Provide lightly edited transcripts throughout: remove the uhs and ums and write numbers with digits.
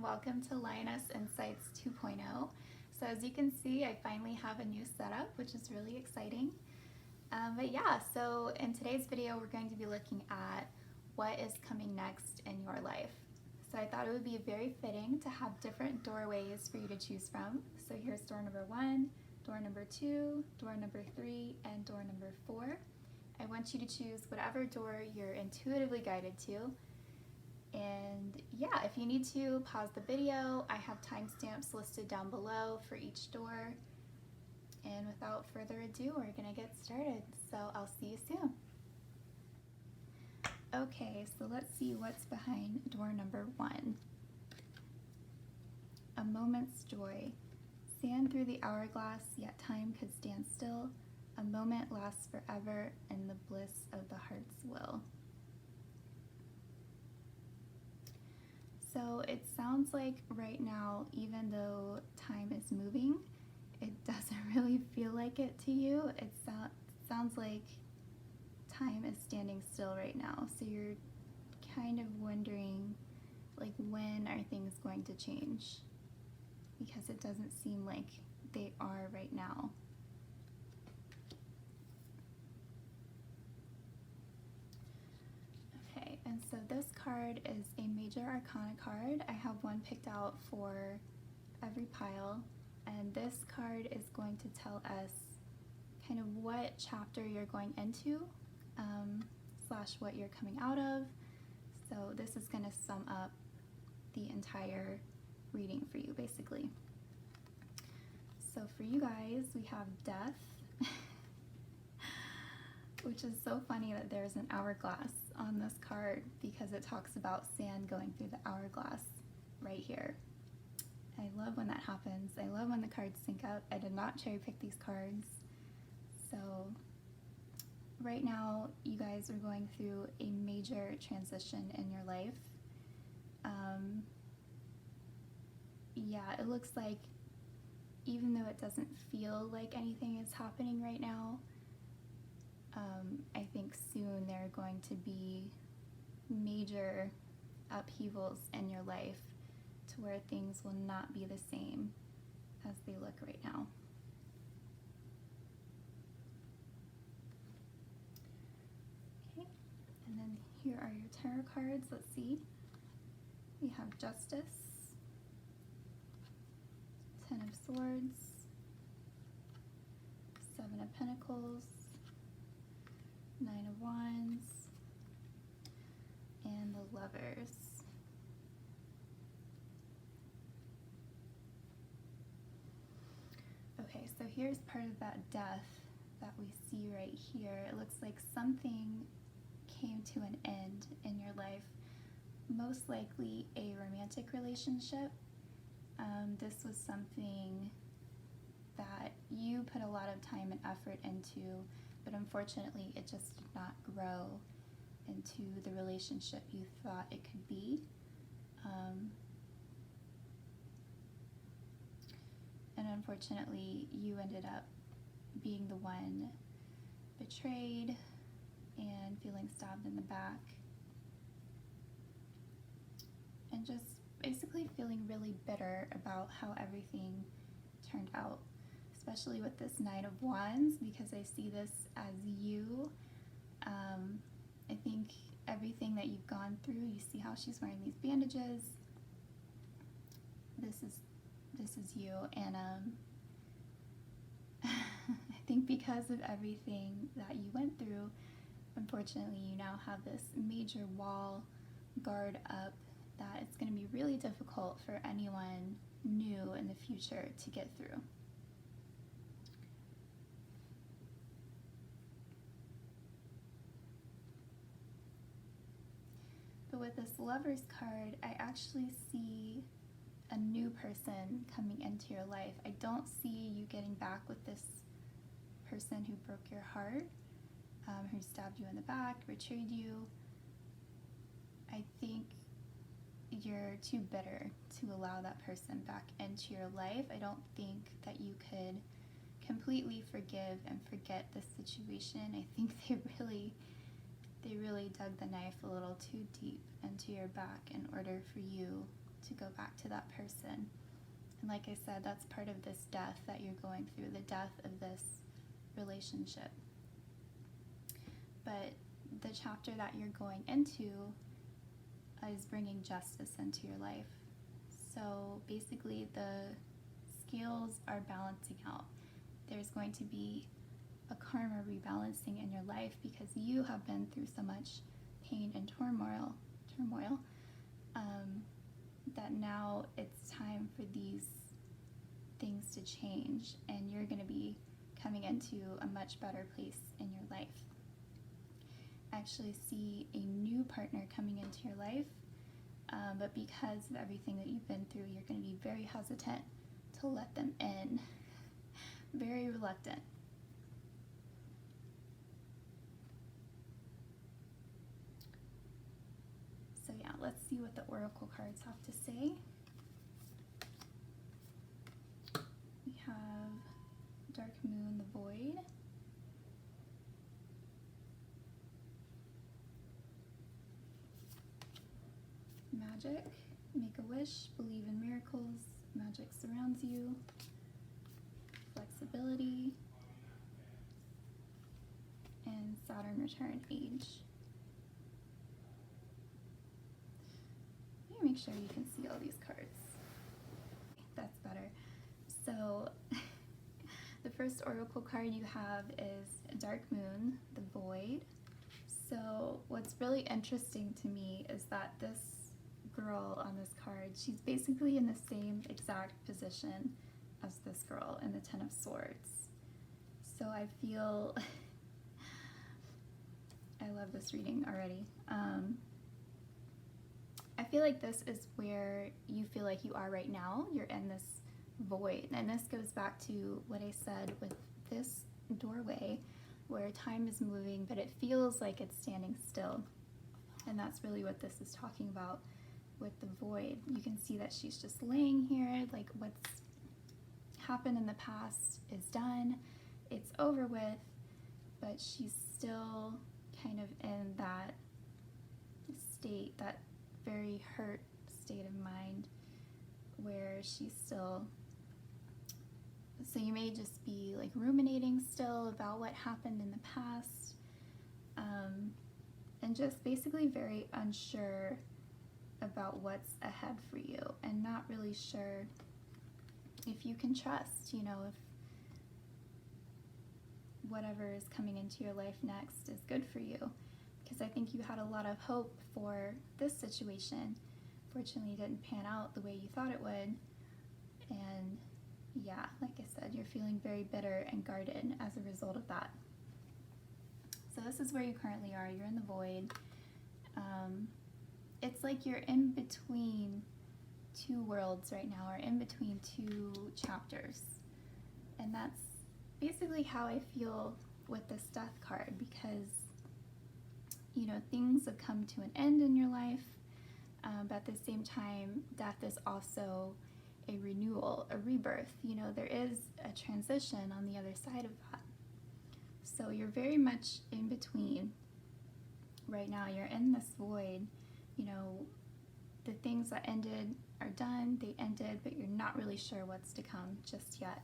welcome to Lioness Insights 2.0. So as you can see, I finally have a new setup, which is really exciting. But yeah, so in today's video, we're going to be looking at what is coming next in your life. So I thought it would be very fitting to have different doorways for you to choose from. So here's door number 1, door number 2, door number 3, and door number 4. I want you to choose whatever door you're intuitively guided to. And yeah, if you need to pause the video, I have timestamps listed down below for each door. And without further ado, we're gonna get started. So I'll see you soon. Okay, so let's see what's behind door number 1. A moment's joy. Sand through the hourglass, yet time could stand still. A moment lasts forever in the bliss of the heart's will. So it sounds like right now, even though time is moving, it doesn't really feel like it to you. It sounds like time is standing still right now. So you're kind of wondering, like, when are things going to change? Because it doesn't seem like they are right now. Okay, and so this card is a Major Arcana card. I have one picked out for every pile, and this card is going to tell us kind of what chapter you're going into, slash what you're coming out of. So this is going to sum up the entire reading for you, basically. So for you guys, we have Death, which is so funny that there's an hourglass on this card because it talks about sand going through the hourglass right here. I love when that happens. I love when the cards sync up. I did not cherry pick these cards. So right now, you guys are going through a major transition in your life. Yeah, it looks like even though it doesn't feel like anything is happening right now, I think soon there are going to be major upheavals in your life to where things will not be the same as they look right now. Okay, and then here are your tarot cards. Let's see. We have Justice, 10 of Swords, 7 of Pentacles, 9 of Wands, and the Lovers. Okay, so here's part of that death that we see right here. It looks like something came to an end in your life, most likely a romantic relationship. This was something that you put a lot of time and effort into, but unfortunately it just did not grow into the relationship you thought it could be. And unfortunately, you ended up being the one betrayed and feeling stabbed in the back. And just basically feeling really bitter about how everything turned out. Especially with this Knight of Wands, because I see this as you. I think everything that you've gone through, you see how she's wearing these bandages. This is you, and I think because of everything that you went through, unfortunately you now have this major wall guard up that it's going to be really difficult for anyone new in the future to get through. But with this Lovers card, I actually see a new person coming into your life. I don't see you getting back with this person who broke your heart, who stabbed you in the back, betrayed you. I think you're too bitter to allow that person back into your life. I don't think that you could completely forgive and forget this situation. I think they really dug the knife a little too deep into your back in order for you to go back to that person. And like I said, that's part of this death that you're going through, the death of this relationship. But the chapter that you're going into is bringing justice into your life. So basically the scales are balancing out. There's going to be a karma rebalancing in your life because you have been through so much pain and turmoil, that now it's time for these things to change, and you're going to be coming into a much better place in your life. I actually see a new partner coming into your life, but because of everything that you've been through, you're going to be very hesitant to let them in, very reluctant. So yeah, let's see what the oracle cards have to say. We have Dark Moon, the Void. Magic, make a wish, believe in miracles, magic surrounds you. Flexibility. And Saturn return, age. Let me make sure you can see all these cards. That's better. So the first oracle card you have is Dark Moon, the Void. So what's really interesting to me is that this girl on this card, she's basically in the same exact position as this girl in the Ten of Swords. So I feel, I love this reading already. I feel like this is where you feel like you are right now. You're in this void. And this goes back to what I said with this doorway, where time is moving, but it feels like it's standing still. And that's really what this is talking about with the void. You can see that she's just laying here, like what's happened in the past is done, it's over with, but she's still kind of in that state, that very hurt state of mind where she's still, so you may just be like ruminating still about what happened in the past, and just basically very unsure about what's ahead for you, and not really sure if you can trust, you know, if whatever is coming into your life next is good for you. Because I think you had a lot of hope for this situation. Fortunately, it didn't pan out the way you thought it would. And yeah, like I said, you're feeling very bitter and guarded as a result of that. So this is where you currently are. You're in the void. It's like you're in between two worlds right now, or in between two chapters. And that's basically how I feel with this death card, because you know, things have come to an end in your life, but at the same time, death is also a renewal, a rebirth. You know, there is a transition on the other side of that. So you're very much in between right now. You're in this void. You know, the things that ended are done, they ended, but you're not really sure what's to come just yet.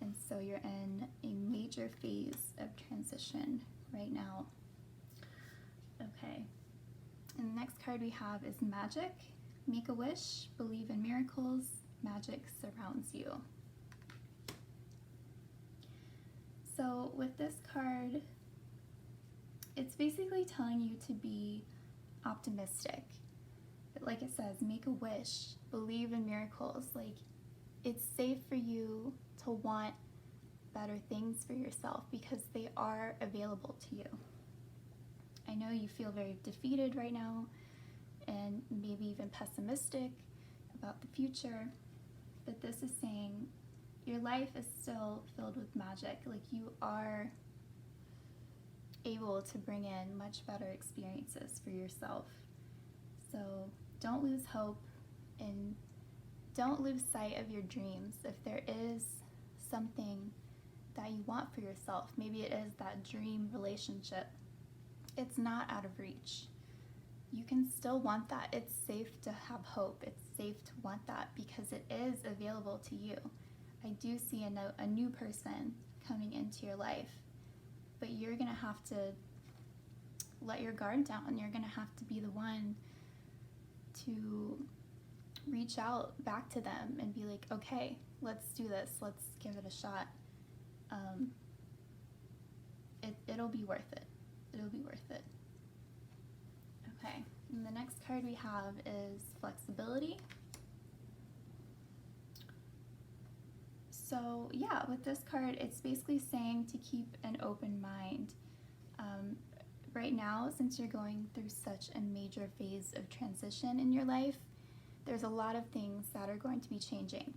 And so you're in a major phase of transition right now. Okay, and the next card we have is Magic. Make a wish, believe in miracles, magic surrounds you. So with this card, it's basically telling you to be optimistic. Like it says, make a wish, believe in miracles. Like, it's safe for you to want better things for yourself because they are available to you. I know you feel very defeated right now and maybe even pessimistic about the future, but this is saying your life is still filled with magic. Like, you are able to bring in much better experiences for yourself. So don't lose hope and don't lose sight of your dreams. If there is something that you want for yourself, maybe it is that dream relationship, it's not out of reach. you can still want that. It's safe to have hope. It's safe to want that because it is available to you. I do see a new person coming into your life, but you're going to have to let your guard down. You're going to have to be the one to reach out back to them and be like, okay, let's do this. Let's give it a shot. It'll be worth it. It'll be worth it. Okay, and the next card we have is flexibility. So yeah, with this card, it's basically saying to keep an open mind. Right now, since you're going through such a major phase of transition in your life, there's a lot of things that are going to be changing.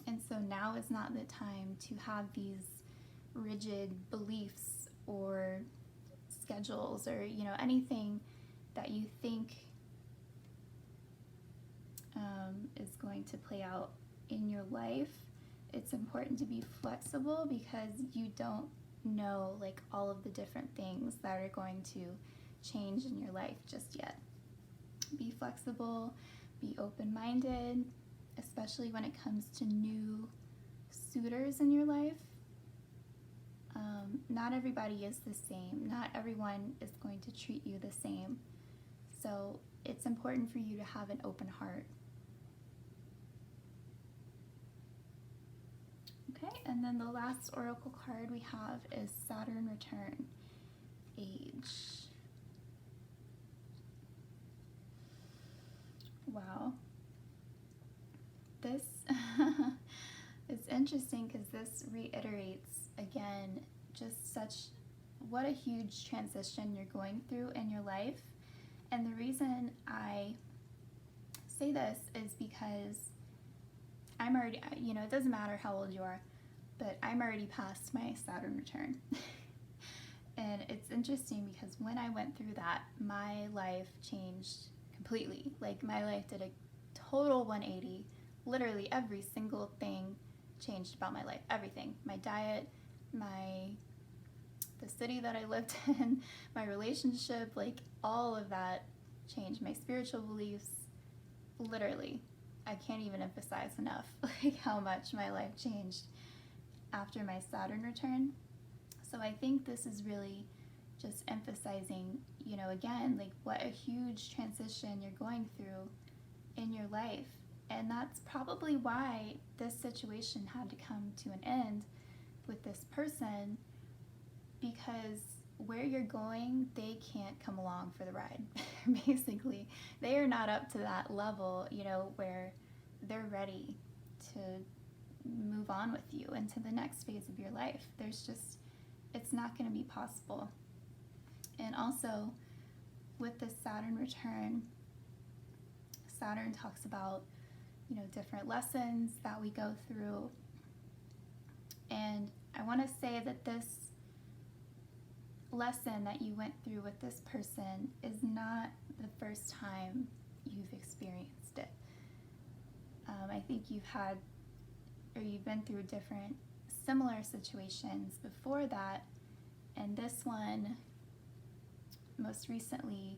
And so now is not the time to have these rigid beliefs or schedules or, anything that you think is going to play out in your life. It's important to be flexible because you don't know like all of the different things that are going to change in your life just yet. Be flexible, be open-minded, especially when it comes to new suitors in your life. Not everybody is the same. Not everyone is going to treat you the same. So it's important for you to have an open heart. Okay, and then the last oracle card we have is Saturn Return, Age. Wow. This is interesting because this reiterates again just what a huge transition you're going through in your life. And the reason I say this is because I'm already, it doesn't matter how old you are, but I'm already past my Saturn return. And it's interesting because when I went through that, my life changed completely. Like my life did a total 180. Literally every single thing changed about my life. Everything. My diet, the city that I lived in, my relationship, like all of that changed. My spiritual beliefs, literally. I can't even emphasize enough like how much my life changed after my Saturn return. So I think this is really just emphasizing, again, like what a huge transition you're going through in your life. And that's probably why this situation had to come to an end with this person, because where you're going, they can't come along for the ride. Basically, they are not up to that level, where they're ready to move on with you into the next phase of your life. It's not going to be possible. And also, with the Saturn return, Saturn talks about, different lessons that we go through. And I want to say that this lesson that you went through with this person is not the first time you've experienced it. I think you've been through different similar situations before that, and this one most recently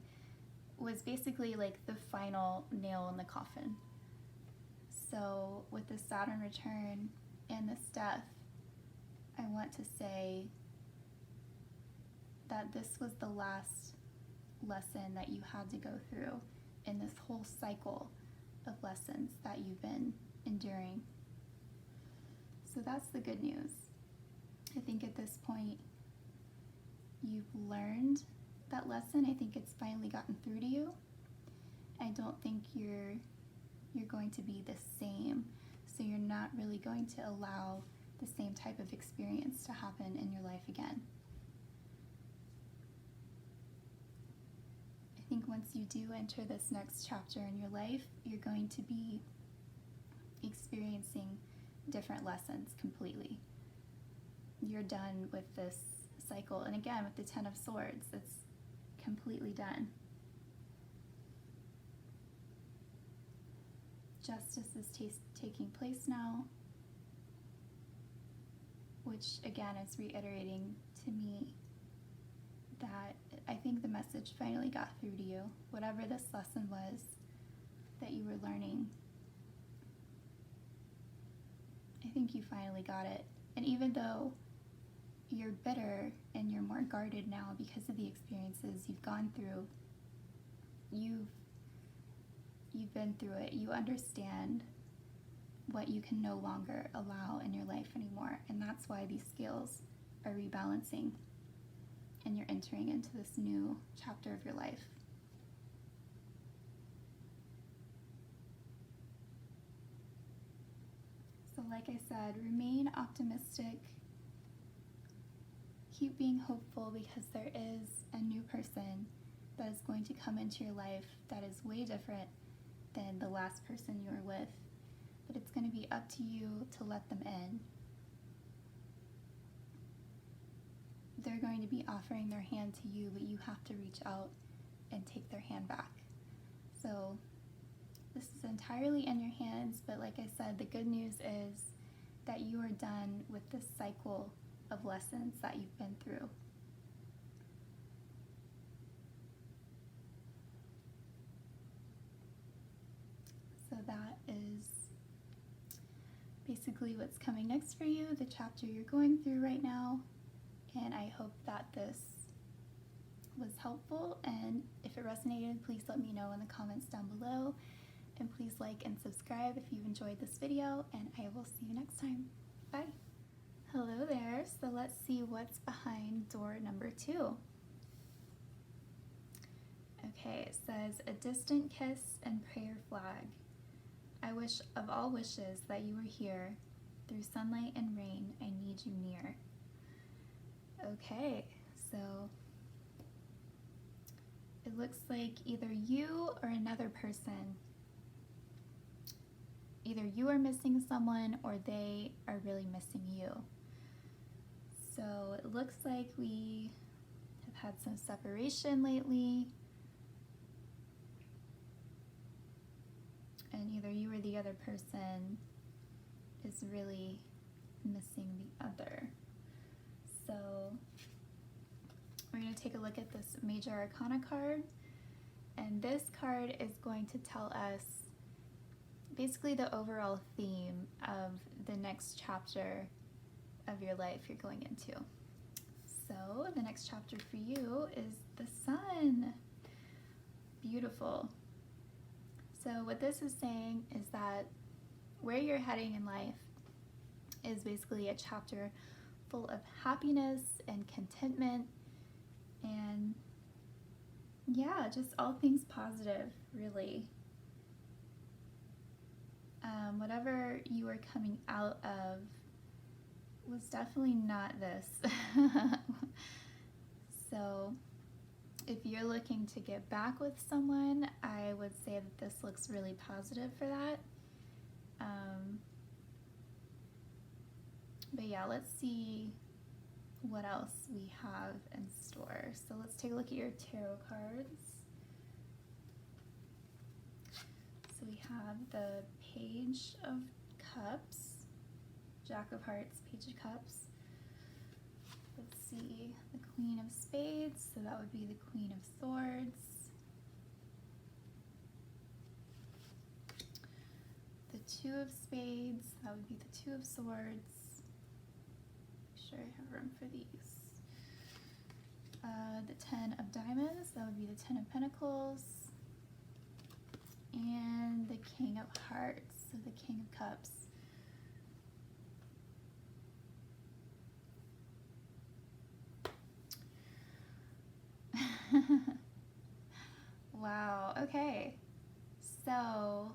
was basically like the final nail in the coffin. So with the Saturn return and this death, I want to say that this was the last lesson that you had to go through in this whole cycle of lessons that you've been enduring. So that's the good news. I think at this point you've learned that lesson. I think it's finally gotten through to you. I don't think you're going to be the same. So you're not really going to allow the same type of experience to happen in your life again. I think once you do enter this next chapter in your life, you're going to be experiencing different lessons completely. You're done with this cycle. And again, with the Ten of Swords, it's completely done. Justice is taking place now, which again is reiterating to me that I think the message finally got through to you. Whatever this lesson was that you were learning, I think you finally got it. And even though you're bitter and you're more guarded now because of the experiences you've gone through, you've been through it. You understand what you can no longer allow in your life anymore. And that's why these scales are rebalancing and you're entering into this new chapter of your life. So like I said, remain optimistic. Keep being hopeful, because there is a new person that is going to come into your life that is way different than the last person you were with. But it's going to be up to you to let them in. They're going to be offering their hand to you, but you have to reach out and take their hand back. So this is entirely in your hands, but like I said, the good news is that you are done with this cycle of lessons that you've been through. So that is basically what's coming next for you, the chapter you're going through right now. And I hope that this was helpful, and if it resonated, please let me know in the comments down below, and please like and subscribe if you've enjoyed this video, and I will see you next time. Bye. Hello there. So let's see what's behind door number 2. Okay, it says, a distant kiss and prayer flag. I wish of all wishes that you were here. Through sunlight and rain, I need you near. Okay, so it looks like either you or another person, either you are missing someone or they are really missing you. So it looks like we have had some separation lately, and either you or the other person is really missing the other. So we're going to take a look at this Major Arcana card, and this card is going to tell us basically the overall theme of the next chapter of your life you're going into. So the next chapter for you is the Sun. Beautiful. So what this is saying is that where you're heading in life is basically a chapter full of happiness and contentment, and yeah, just all things positive, really. Whatever you are coming out of was definitely not this. So if you're looking to get back with someone, I would say that this looks really positive for that. But yeah, let's see what else we have in store. So let's take a look at your tarot cards. So we have the Page of Cups, Jack of Hearts, Page of Cups. Let's see, the Queen of Spades, so that would be the Queen of Swords. The Two of Spades, that would be the Two of Swords. Make sure I have room for these. The Ten of Diamonds, that would be the Ten of Pentacles. And the King of Hearts, so the King of Cups. Wow, okay. So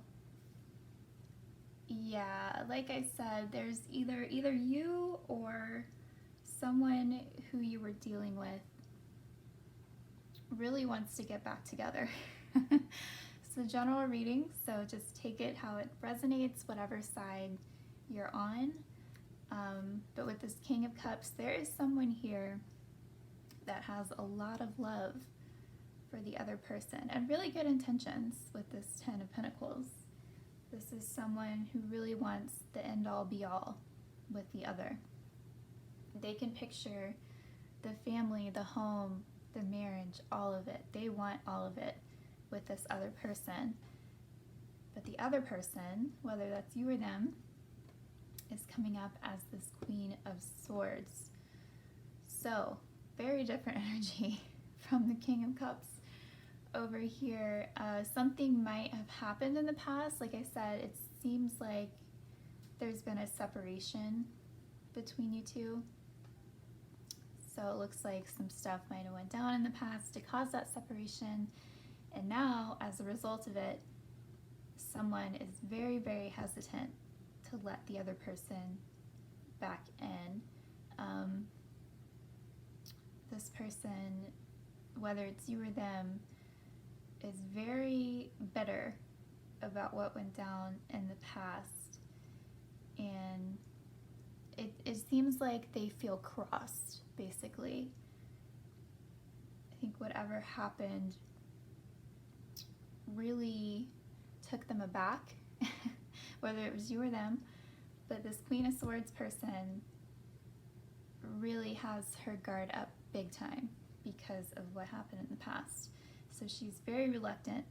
yeah, like I said, there's either you or someone who you were dealing with really wants to get back together. It's a general reading, so just take it how it resonates, whatever side you're on. But with this King of Cups, there is someone here that has a lot of love for the other person and really good intentions with this Ten of Pentacles. This is someone who really wants the end-all be-all with the other. They can picture the family, the home, the marriage, all of it. They want all of it with this other person. But the other person, whether that's you or them, is coming up as this Queen of Swords. So, very different energy from the King of Cups over here. Something might have happened in the past. Like I said, it seems like there's been a separation between you two. So it looks like some stuff might have went down in the past to cause that separation. And now, as a result of it, someone is very, very hesitant to let the other person back in. This person, whether it's you or them, is very bitter about what went down in the past. And it seems like they feel crossed, basically. I think whatever happened really took them aback, whether it was you or them. But this Queen of Swords person really has her guard up big time because of what happened in the past. So she's very reluctant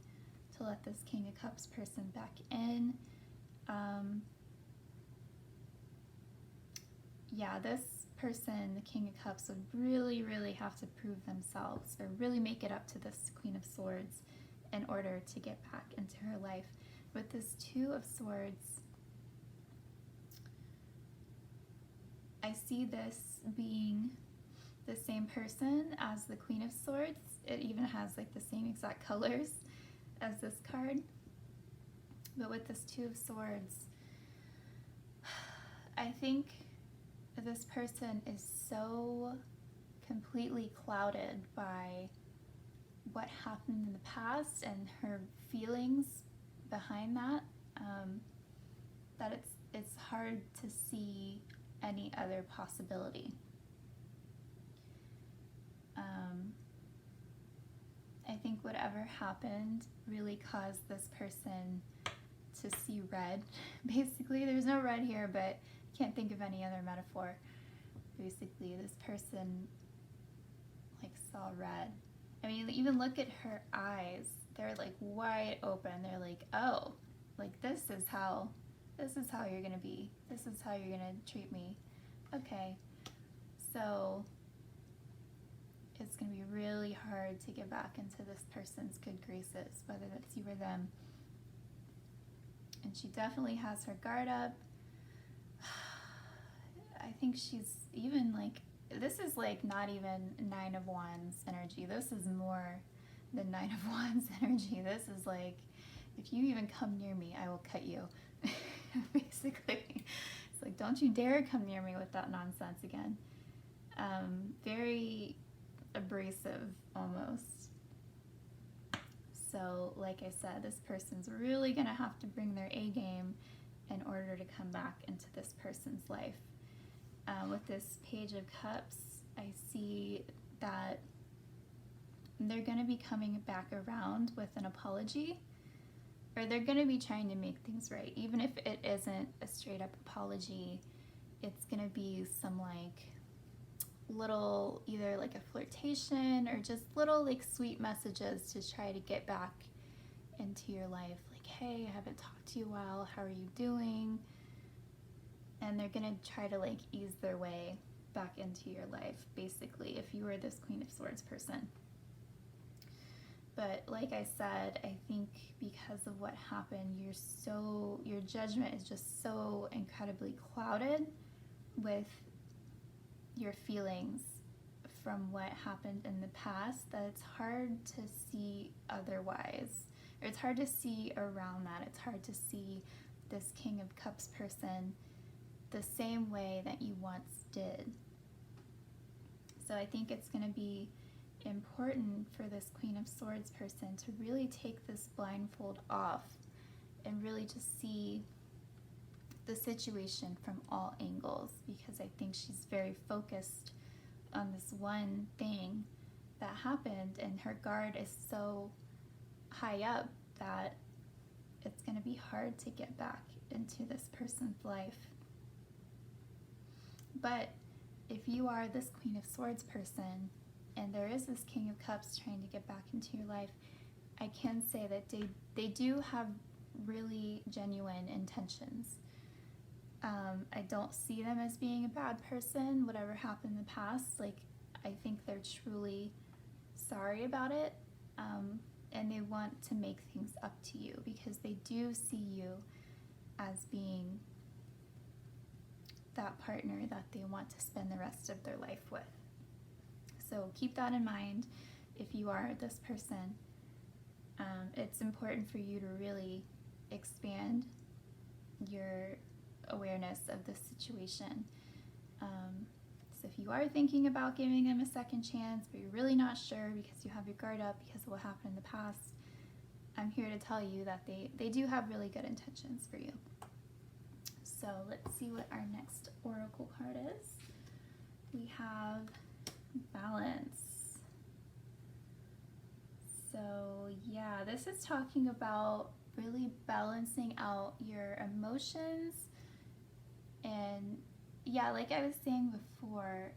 to let this King of Cups person back in. Yeah, this person, the King of Cups, would really, really have to prove themselves or really make it up to this Queen of Swords in order to get back into her life. With this Two of Swords, I see this being the same person as the Queen of Swords. It even has like the same exact colors as this card. But with this Two of Swords, I think this person is so completely clouded by what happened in the past and her feelings behind that, that it's hard to see any other possibility. I think whatever happened really caused this person to see red. Basically, there's no red here, but I can't think of any other metaphor. Basically, this person like saw red. I mean, even look at her eyes. They're like wide open. They're like, oh, like this is how you're gonna be. This is how you're gonna treat me. Okay, so it's gonna be really hard to get back into this person's good graces, whether that's you or them. And she definitely has her guard up. I think she's even like, this is like not even Nine of Wands energy. This is more than Nine of Wands energy. This is like, if you even come near me, I will cut you. Basically, it's like, don't you dare come near me with that nonsense again. Very abrasive almost. So like I said, this person's really gonna have to bring their A game in order to come back into this person's life. With this Page of Cups, I see that they're going to be coming back around with an apology, or they're going to be trying to make things right. Even if it isn't a straight up apology, it's going to be some like little, either like a flirtation or just little like sweet messages to try to get back into your life. Like, hey, I haven't talked to you in a while. How are you doing? And they're gonna try to like ease their way back into your life, basically, if you were this Queen of Swords person. But like I said, I think because of what happened, your judgment is just so incredibly clouded with your feelings from what happened in the past that it's hard to see otherwise. Or it's hard to see around that. It's hard to see this King of Cups person the same way that you once did. So I think it's going to be important for this Queen of Swords person to really take this blindfold off and really just see the situation from all angles, because I think she's very focused on this one thing that happened, and her guard is so high up that it's going to be hard to get back into this person's life. But if you are this Queen of Swords person, and there is this King of Cups trying to get back into your life, I can say that they do have really genuine intentions. I don't see them as being a bad person, whatever happened in the past. Like, I think they're truly sorry about it, and they want to make things up to you because they do see you as being that partner that they want to spend the rest of their life with. So keep that in mind if you are this person. It's important for you to really expand your awareness of this situation. So if you are thinking about giving them a second chance, but you're really not sure because you have your guard up because of what happened in the past, I'm here to tell you that they do have really good intentions for you. So let's see what our next oracle card is. We have balance. So yeah, this is talking about really balancing out your emotions. And yeah, like I was saying before,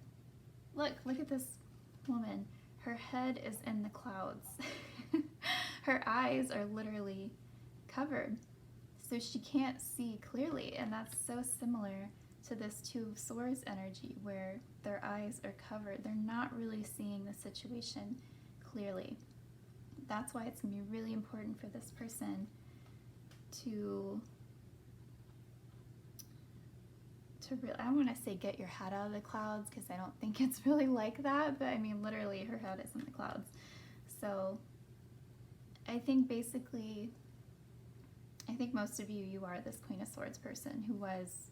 look at this woman. Her head is in the clouds. Her eyes are literally covered, so she can't see clearly, and that's so similar to this Two of Swords energy where their eyes are covered. They're not really seeing the situation clearly. That's why it's going to be really important for this person to really, I don't want to say get your head out of the clouds because I don't think it's really like that, but I mean literally her head is in the clouds. So I think basically, I think most of you are this Queen of Swords person who was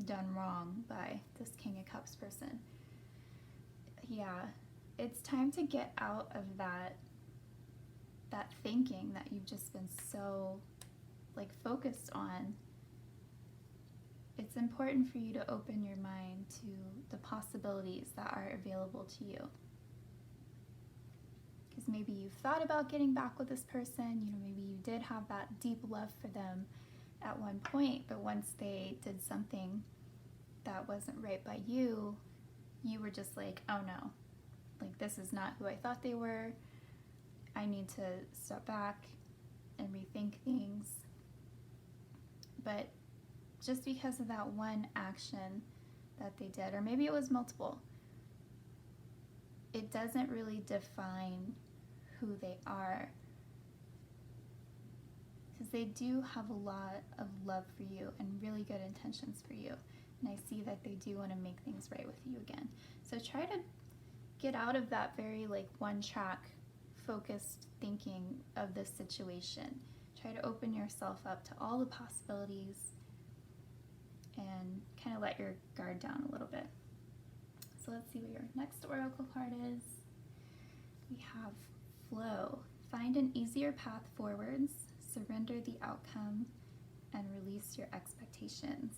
done wrong by this King of Cups person. Yeah, it's time to get out of that thinking that you've just been so like focused on. It's important for you to open your mind to the possibilities that are available to you. Because maybe you've thought about getting back with this person, you know, maybe you did have that deep love for them at one point, but once they did something that wasn't right by you, you were just like, oh no, like this is not who I thought they were. I need to step back and rethink things. But just because of that one action that they did, or maybe it was multiple, it doesn't really define who they are. Because they do have a lot of love for you and really good intentions for you. And I see that they do want to make things right with you again. So try to get out of that very like one track focused thinking of this situation. Try to open yourself up to all the possibilities and kind of let your guard down a little bit. So let's see what your next oracle card is. We have flow. Find an easier path forwards, surrender the outcome, and release your expectations.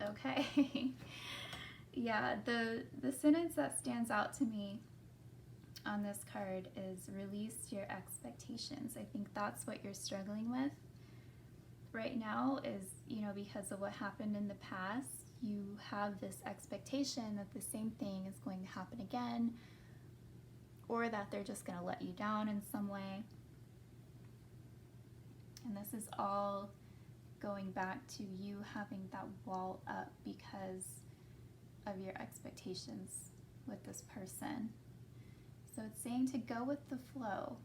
Okay. Yeah, the sentence that stands out to me on this card is release your expectations. I think that's what you're struggling with right now is, you know, because of what happened in the past, you have this expectation that the same thing is going to happen again, or that they're just going to let you down in some way. And this is all going back to you having that wall up because of your expectations with this person. So it's saying to go with the flow,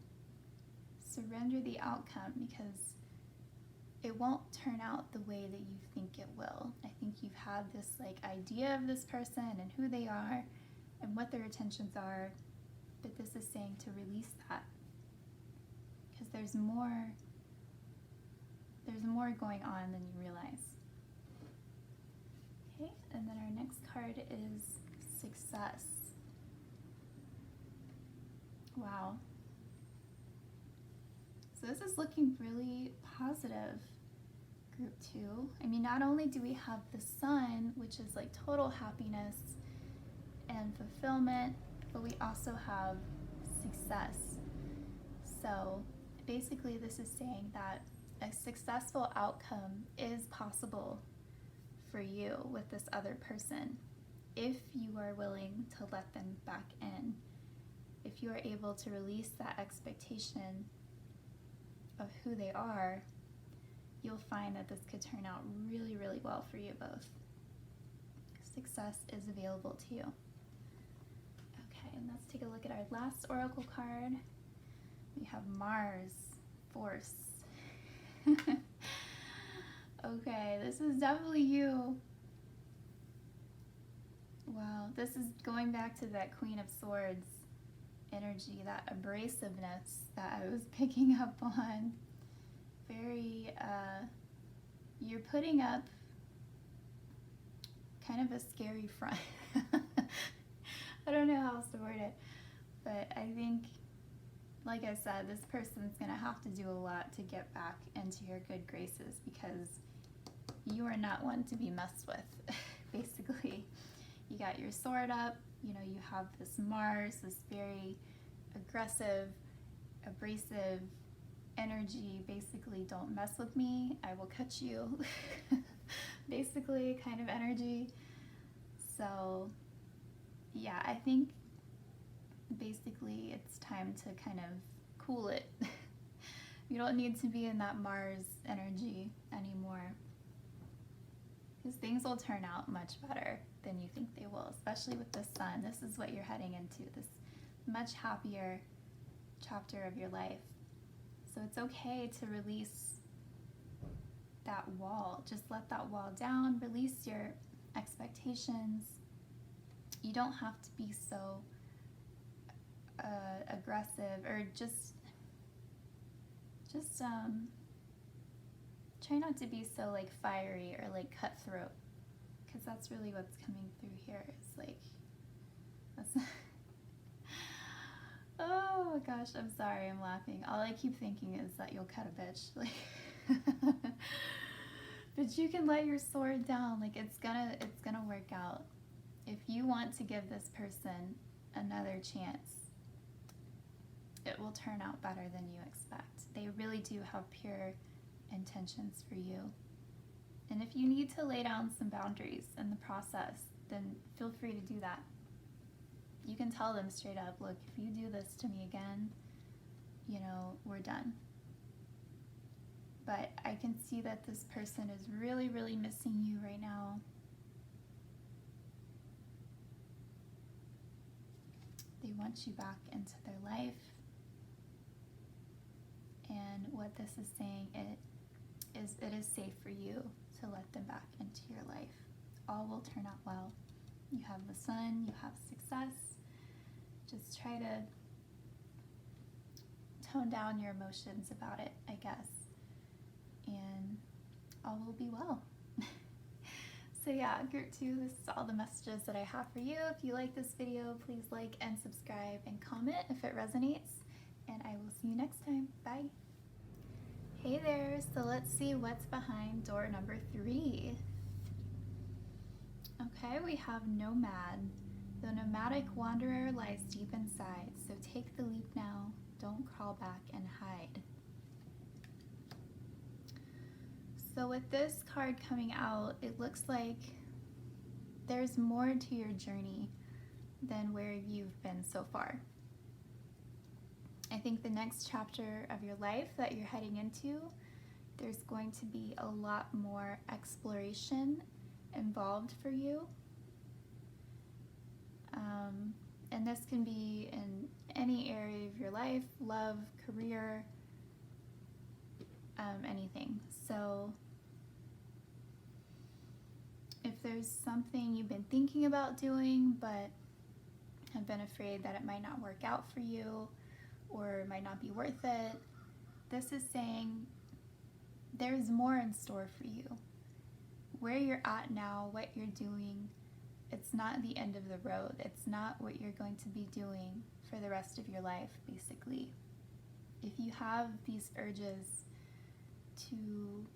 surrender the outcome, because it won't turn out the way that you think it will. I think you've had this like idea of this person and who they are and what their intentions are, but this is saying to release that because there's more going on than you realize. Okay, and then our next card is success. Wow. So this is looking really positive, group 2. I mean, not only do we have the sun, which is like total happiness and fulfillment, but we also have success. So basically this is saying that a successful outcome is possible for you with this other person. if you are willing to let them back in, if you are able to release that expectation of who they are, you'll find that this could turn out really, really well for you both. Success is available to you. Okay, and let's take a look at our last oracle card. We have Mars, Force. Okay, this is definitely you. Wow, this is going back to that Queen of Swords energy, that abrasiveness that I was picking up on. Very, you're putting up kind of a scary front. I don't know how else to word it, but I think, like I said, this person's gonna have to do a lot to get back into your good graces, because you are not one to be messed with. Basically, you got your sword up, you know, you have this Mars, this very aggressive, abrasive energy. Basically, don't mess with me, I will cut you. Basically, kind of energy. So yeah, I think basically it's time to kind of cool it. You don't need to be in that Mars energy anymore, because things will turn out much better than you think they will, especially with the Sun. This is what you're heading into, this much happier chapter of your life. So it's okay to release that wall. Just let that wall down, release your expectations. You don't have to be so aggressive, or just try not to be so like fiery or like cutthroat, because that's really what's coming through here. It's like, that's oh my gosh, I'm sorry, I'm laughing. All I keep thinking is that you'll cut a bitch, like but you can let your sword down. Like, it's gonna work out. If you want to give this person another chance, it will turn out better than you expect. They really do have pure intentions for you. And if you need to lay down some boundaries in the process, then feel free to do that. You can tell them straight up, look, if you do this to me again, you know, we're done. But I can see that this person is really, really missing you right now. They want you back into their life. And what this is saying, it is safe for you to let them back into your life. All will turn out well. You have the Sun, you have success. Just try to tone down your emotions about it, I guess. And all will be well. So yeah, group 2, this is all the messages that I have for you. If you like this video, please like and subscribe and comment if it resonates. And I will see you next time. Bye. Hey there, so let's see what's behind door number 3. Okay, we have Nomad. The nomadic wanderer lies deep inside, so take the leap now. Don't crawl back and hide. So with this card coming out, it looks like there's more to your journey than where you've been so far. I think the next chapter of your life that you're heading into, there's going to be a lot more exploration involved for you. And this can be in any area of your life, love, career, anything. So if there's something you've been thinking about doing but have been afraid that it might not work out for you or might not be worth it, this is saying there's more in store for you. Where you're at now, what you're doing, it's not the end of the road. It's not what you're going to be doing for the rest of your life, basically. If you have these urges to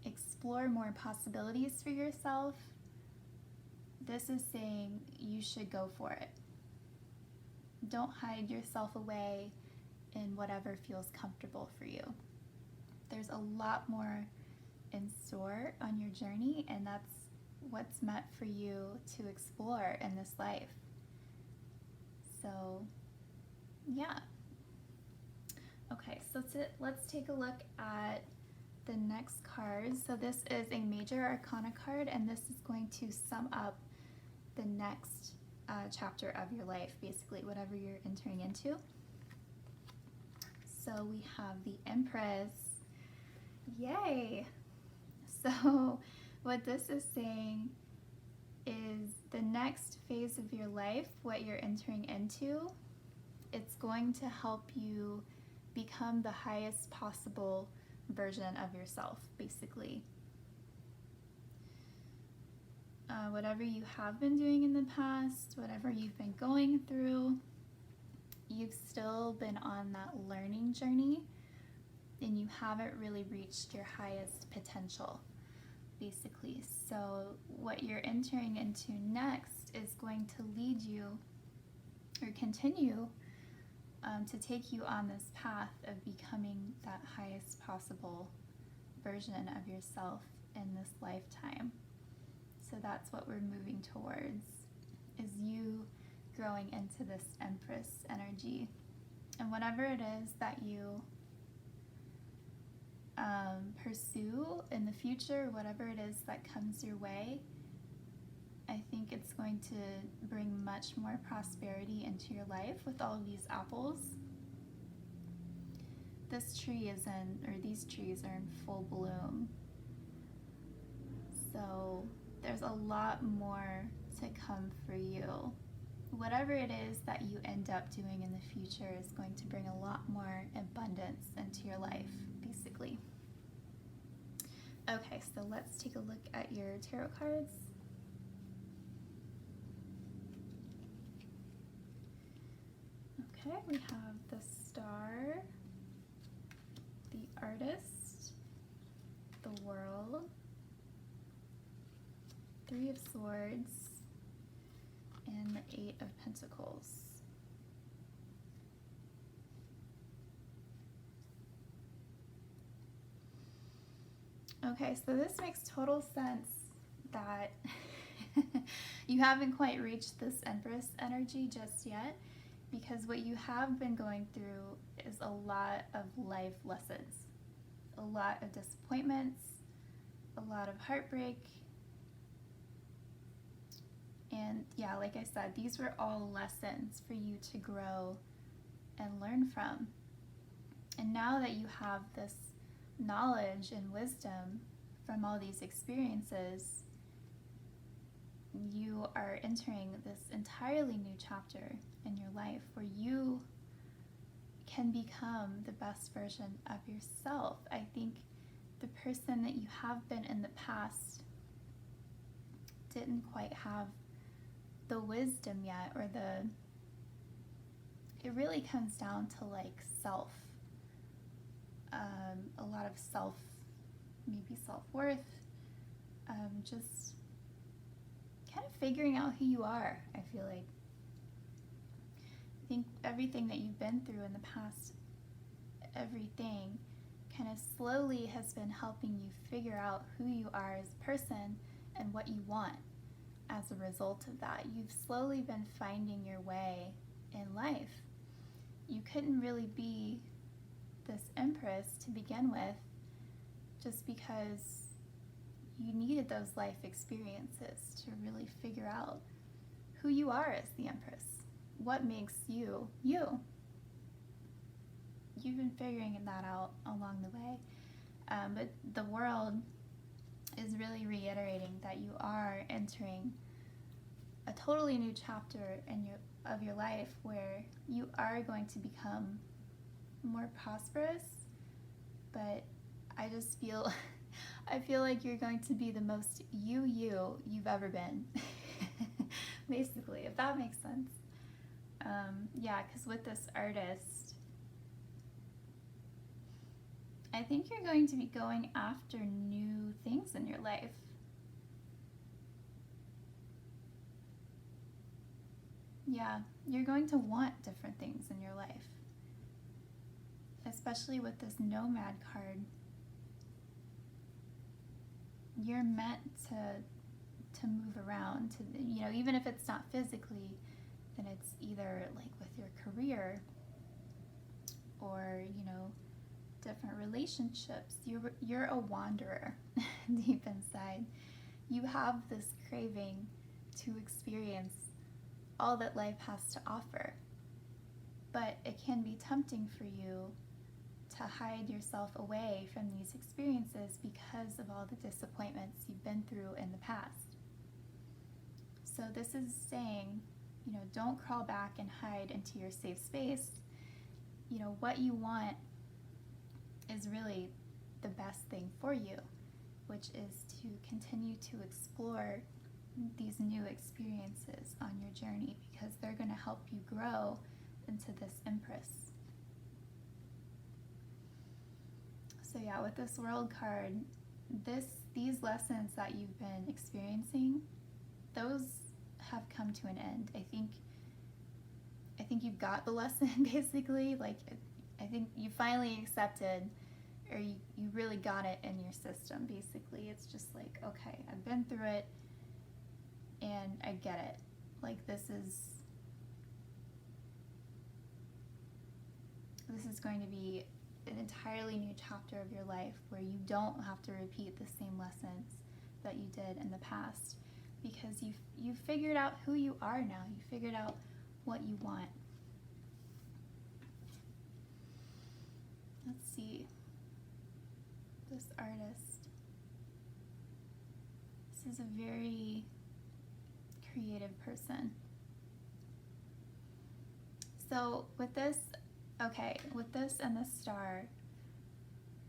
explore more possibilities for yourself, this is saying you should go for it. Don't hide yourself away in whatever feels comfortable for you. There's a lot more in store on your journey, and that's what's meant for you to explore in this life. So, yeah. Okay, so let's take a look at the next card. So this is a Major Arcana card, and this is going to sum up the next chapter of your life, basically, whatever you're entering into. So we have the Empress. Yay! So what this is saying is the next phase of your life, what you're entering into, it's going to help you become the highest possible version of yourself, basically. Whatever you have been doing in the past, whatever you've been going through, you've still been on that learning journey and you haven't really reached your highest potential, basically. So what you're entering into next is going to lead you or continue to take you on this path of becoming that highest possible version of yourself in this lifetime. So that's what we're moving towards, is you growing into this Empress energy. And whatever it is that you pursue in the future, whatever it is that comes your way, I think it's going to bring much more prosperity into your life with all of these apples. This tree is in, or these trees are in full bloom. So there's a lot more to come for you. Whatever it is that you end up doing in the future is going to bring a lot more abundance into your life, basically. Okay, so let's take a look at your tarot cards. Okay, we have the Star, the Artist, the World, Three of Swords, and the Eight of Pentacles. Okay, so this makes total sense that you haven't quite reached this Empress energy just yet, because what you have been going through is a lot of life lessons, a lot of disappointments, a lot of heartbreak. And yeah, like I said, these were all lessons for you to grow and learn from. And now that you have this knowledge and wisdom from all these experiences, you are entering this entirely new chapter in your life where you can become the best version of yourself. I think the person that you have been in the past didn't quite have the wisdom yet, or it really comes down to like self, a lot of maybe self-worth, just kind of figuring out who you are. I feel like, I think everything that you've been through in the past, everything kind of slowly has been helping you figure out who you are as a person and what you want as a result of that. You've slowly been finding your way in life. You couldn't really be this Empress to begin with just because you needed those life experiences to really figure out who you are as the Empress. What makes you, you. You've been figuring that out along the way. But the World is really reiterating that you are entering a totally new chapter of your life where you are going to become more prosperous, but I just feel I feel like you're going to be the most you've ever been. Basically, if that makes sense. Yeah, because with this Artist, I think you're going to be going after new things in your life. Yeah, you're going to want different things in your life. Especially with this Nomad card. You're meant to move around, to, you know, even if it's not physically, then it's either like with your career or, you know, different relationships. You're a wanderer deep inside. You have this craving to experience all that life has to offer. But it can be tempting for you to hide yourself away from these experiences because of all the disappointments you've been through in the past. So this is saying, you know, don't crawl back and hide into your safe space. You know, what you want is really the best thing for you, which is to continue to explore these new experiences on your journey, because they're going to help you grow into this Empress. So yeah, with this World card, these lessons that you've been experiencing, those have come to an end. I think you've got the lesson basically. Like, I think you finally accepted, or you really got it in your system basically. It's just like, okay, I've been through it and I get it. Like, this is going to be an entirely new chapter of your life where you don't have to repeat the same lessons that you did in the past, because you've figured out who you are now. You figured out what you want. Let's see. This artist. This is a very creative person. So with this, okay, with this and the star,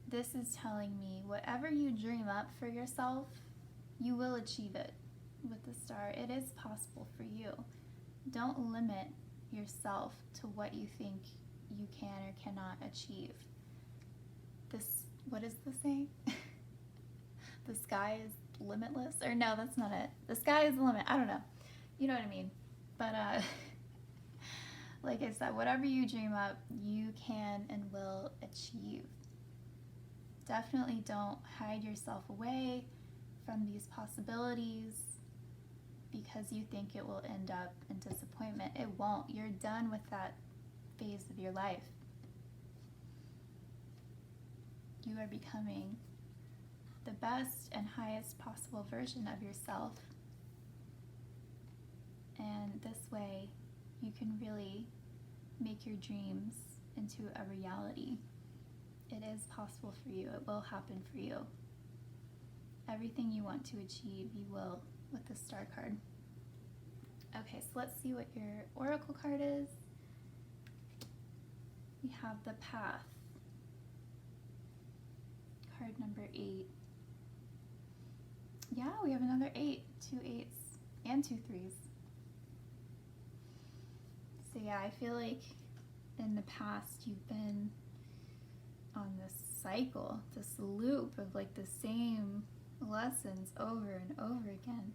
this is telling me whatever you dream up for yourself, you will achieve it. With the star, it is possible for you. Don't limit yourself to what you think you can or cannot achieve. What is the saying? The sky is limitless? Or no, that's not it. The sky is the limit. I don't know. You know what I mean. But like I said, whatever you dream up, you can and will achieve. Definitely don't hide yourself away from these possibilities because you think it will end up in disappointment. It won't. You're done with that phase of your life. You are becoming the best and highest possible version of yourself. And this way, you can really make your dreams into a reality. It is possible for you. It will happen for you. Everything you want to achieve, you will with the star card. Okay, so let's see what your oracle card is. We have the Path. Card number 8. Yeah, we have another 8. 2 8s and 2 3s. So yeah, I feel like in the past you've been on this cycle, this loop of like the same lessons over and over again.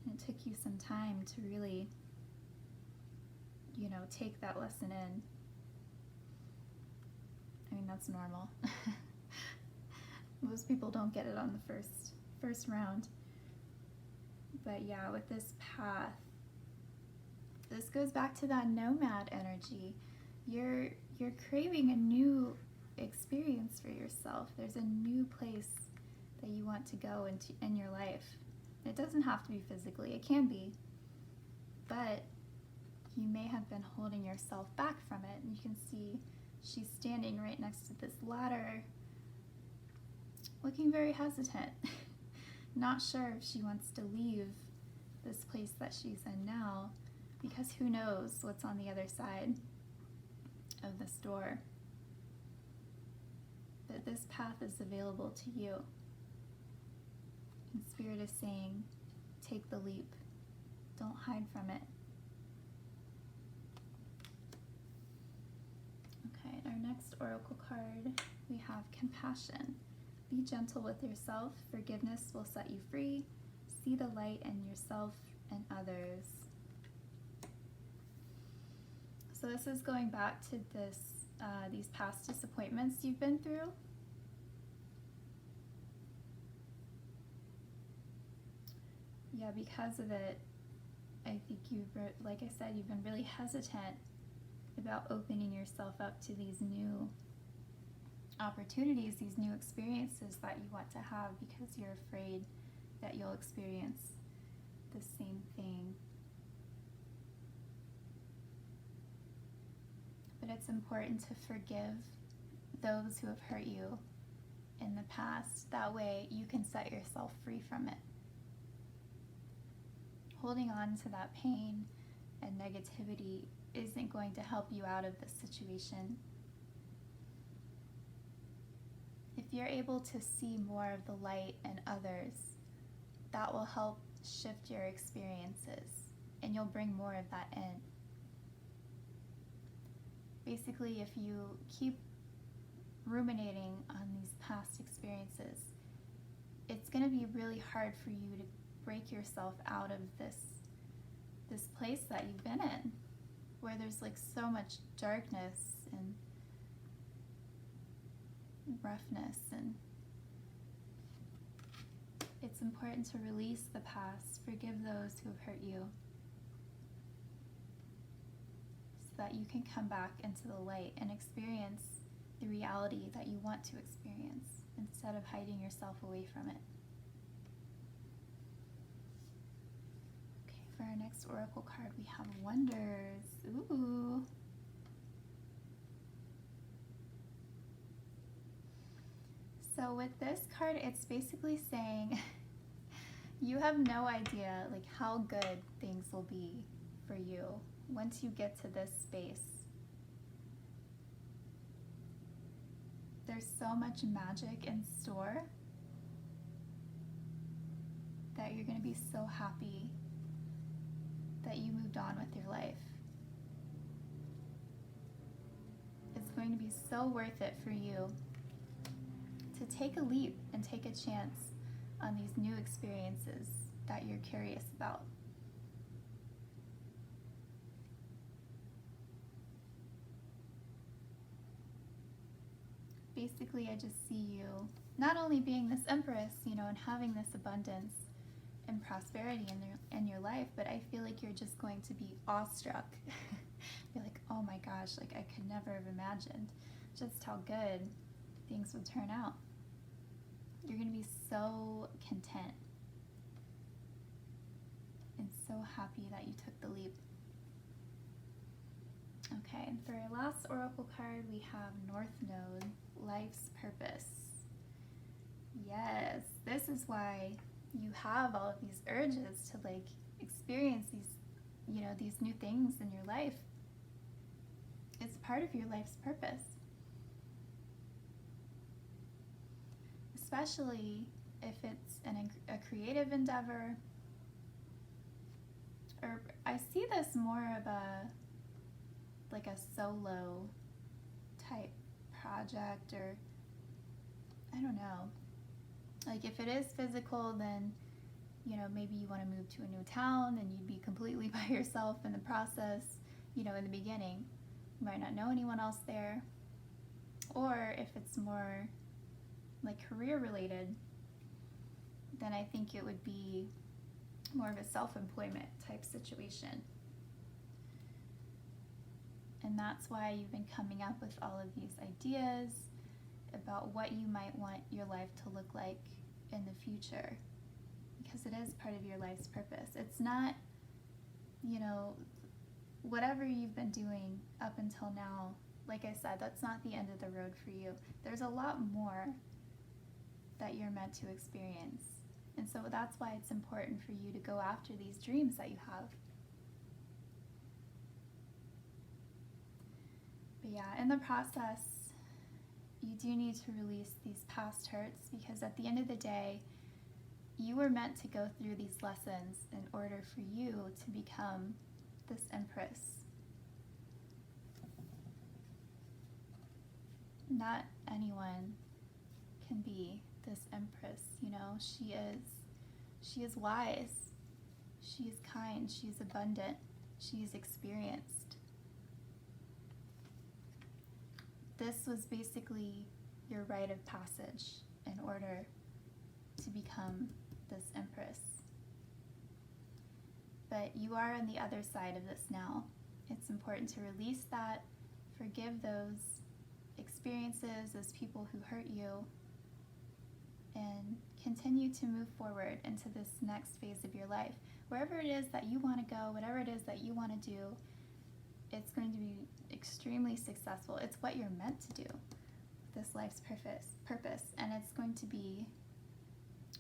And it took you some time to really, you know, take that lesson in. I mean, that's normal. Most people don't get it on the first round. But yeah, with this Path, this goes back to that nomad energy. You're craving a new experience for yourself. There's a new place that you want to go into in your life. It doesn't have to be physically, it can be. But you may have been holding yourself back from it. And you can see she's standing right next to this ladder, looking very hesitant. Not sure if she wants to leave this place that she's in now, because who knows what's on the other side of this door. But this path is available to you. And Spirit is saying, take the leap. Don't hide from it. Okay, our next oracle card, we have Compassion. Be gentle with yourself. Forgiveness will set you free. See the light in yourself and others. So this is going back to these past disappointments you've been through. yeah, because of it, I think like I said, you've been really hesitant about opening yourself up to these new opportunities, these new experiences that you want to have, because you're afraid that you'll experience the same thing. But it's important to forgive those who have hurt you in the past. That way you can set yourself free from it. Holding on to that pain and negativity isn't going to help you out of this situation. If you're able to see more of the light in others, that will help shift your experiences, and you'll bring more of that in. Basically, if you keep ruminating on these past experiences, it's going to be really hard for you to break yourself out of this place that you've been in, where there's like so much darkness and roughness, and it's important to release the past, forgive those who have hurt you, so that you can come back into the light and experience the reality that you want to experience instead of hiding yourself away from it. Okay, for our next oracle card, we have Wonders. Ooh. So with this card, it's basically saying you have no idea like how good things will be for you once you get to this space. There's so much magic in store that you're going to be so happy that you moved on with your life. It's going to be so worth it for you to take a leap and take a chance on these new experiences that you're curious about. Basically, I just see you not only being this empress, and having this abundance and prosperity in your life, but I feel like you're just going to be awestruck. You're like, oh my gosh, like I could never have imagined just how good things would turn out. You're going to be so content and so happy that you took the leap. Okay, and for our last oracle card, we have North Node, Life's Purpose. Yes, this is why you have all of these urges to like experience these new things in your life. It's part of your life's purpose. Especially if it's a creative endeavor, or I see this more of a solo type project, or I don't know. Like if it is physical, then maybe you want to move to a new town and you'd be completely by yourself in the process, in the beginning. You might not know anyone else there. Or if it's more like career related, then I think it would be more of a self-employment type situation. And that's why you've been coming up with all of these ideas about what you might want your life to look like in the future, because it is part of your life's purpose. It's not, whatever you've been doing up until now, like I said, that's not the end of the road for you. There's a lot more that you're meant to experience. And so that's why it's important for you to go after these dreams that you have. But yeah, in the process, you do need to release these past hurts, because at the end of the day, you were meant to go through these lessons in order for you to become this empress. Not anyone can be this empress, She is wise, she is kind, she is abundant, she is experienced. This was basically your rite of passage in order to become this empress. but you are on the other side of this now. It's important to release that, forgive those experiences, those people who hurt you, and continue to move forward into this next phase of your life. Wherever it is that you want to go, whatever it is that you want to do, it's going to be extremely successful. It's what you're meant to do, this life's purpose, and it's going to be